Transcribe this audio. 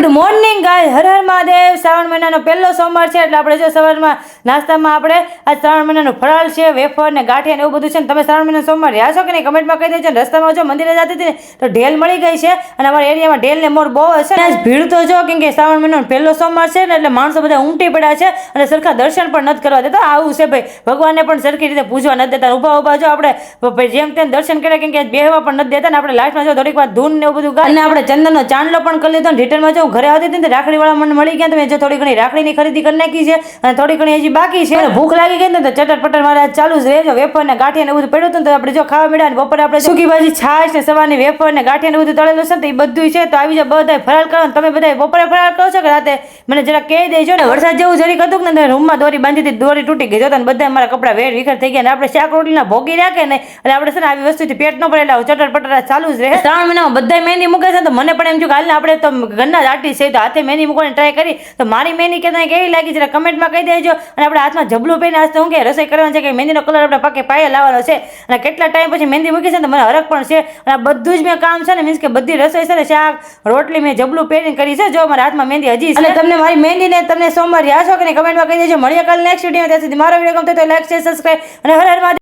Morning ગાય, હર હર મહાદેવ। શ્રાવણ મહિનાનો પહેલો સોમવાર છે એટલે આપણે જો સવારમાં નાસ્તામાં આપણે આ શ્રાવણ મહિનાનો ફરાળ છે, વેફર ને ગાંઠિયા ને એવું બધું છે ને તમે શ્રાવણ મહિનાનો સોમવાર રહ્યા છો કે નહીં કમેન્ટમાં કહી દેજો। રસ્તામાં જો મંદિરે જતી હતી ને તો ઢેલ મળી ગઈ છે અને અમારા એરિયામાં ઢેલ ને મોર બહુ હશે ને ભીડ તો જો કેમ કે શ્રાવણ મહિનાનો પહેલો સોમવાર છે ને એટલે માણસો બધા ઉમટી પડ્યા છે અને સરખા દર્શન પણ નથી કરવા દેતા। આવું છે ભાઈ, ભગવાનને પણ સરખી રીતે પૂજવા નથી દેતા। ઊભા ઊભા જો આપણે જેમ તેમ દર્શન કર્યા કેમ કે બેહવા પણ નથી દેતા ને આપણે લાસ્ટમાં જો થોડીક વાર ધૂન ને એવું બધું ગાય અને આપણે ચંદનનો ચાંદલો પણ કરી લીધો ને રિટર્નમાં જો ઘરે આવતી હતી ને રાખડી વાળા મને મળી ગયા, તમે જો થોડી ઘણી રાખડીની ખરીદી કરી નાખી છે અને થોડી ઘણી હજી બાકી છે। ભૂખ લાગી ગઈ ને તો ચટર પટર મારે ચાલુ જ રહેજો। વેફર ને ગાંઠિયા ને બધું પડ્યું હતું ને તો આપણે જો ખાવા મળ્યા ને બપોરે આપણે સૂકી ભાજી, છાશ ને સવારની વેફર ને ગાંઠિયા ને બધું તળેલું છે તો એ બધું છે તો આવી જાય બધા ફરાળ કરો। તમે બધા બપોરે ફરાળ કરો છો કે રાતે મને જરા કહી દેજો ને। વરસાદ જેવું જરીક હતું ને રૂમમાં દોરી બાંધી હતી, દોરી તૂટી ગઈ જોતા ને બધા અમારા કપડા વેર વિખર થઈ ગયા ને આપણે શાક રોટલીના ભોગી રાખે ને એટલે આપણે છે ને આવી વસ્તુથી પેટ ન ભરેલા ચટર પટર ચાલુ જ રહે। શ્રાવણ મહિનામાં બધા મહેંદી મૂકે છે તો મને પણ એમ થયું કે હાલ ને આપણે તો ઘરના જ આર્ટિસ્ટ છે તો હાથે મહેંદી મૂકવાની ટ્રાય કરી તો મારી મહેંદી કેવી લાગી જરા કમેન્ટમાં કહી દેજો। અને આપણે હાથમાં જબલું પહેરીને આજ તો હું કે રસોઈ કરવાની છે કે મહેંદીનો કલર આપણે પાકે પાયે લાવવાનો છે અને કેટલા ટાઈમ પછી મહેંદી મૂકી છે ને તો મને હરખ પણ છે અને આ બધું જ મેં કામ છે ને મીન્સ કે બધી રસોઈ છે ને શાક રોટલી મેં જબલું પહેરીને કરી છે। જો મારા હાથમાં મહેંદી હજી છે અને તમને મારી મહેંદી ને તમને સોમવાર યાદ છો કે કમેન્ટમાં કહી દેજો। મળીએ કાલે નેક્સ્ટ વિડીયો। ત્યાં સુધી મારો વિડીયો ગમતો તો લાઈક, શેર, સબસ્ક્રાઈબ અને હર હર મહાદેવ।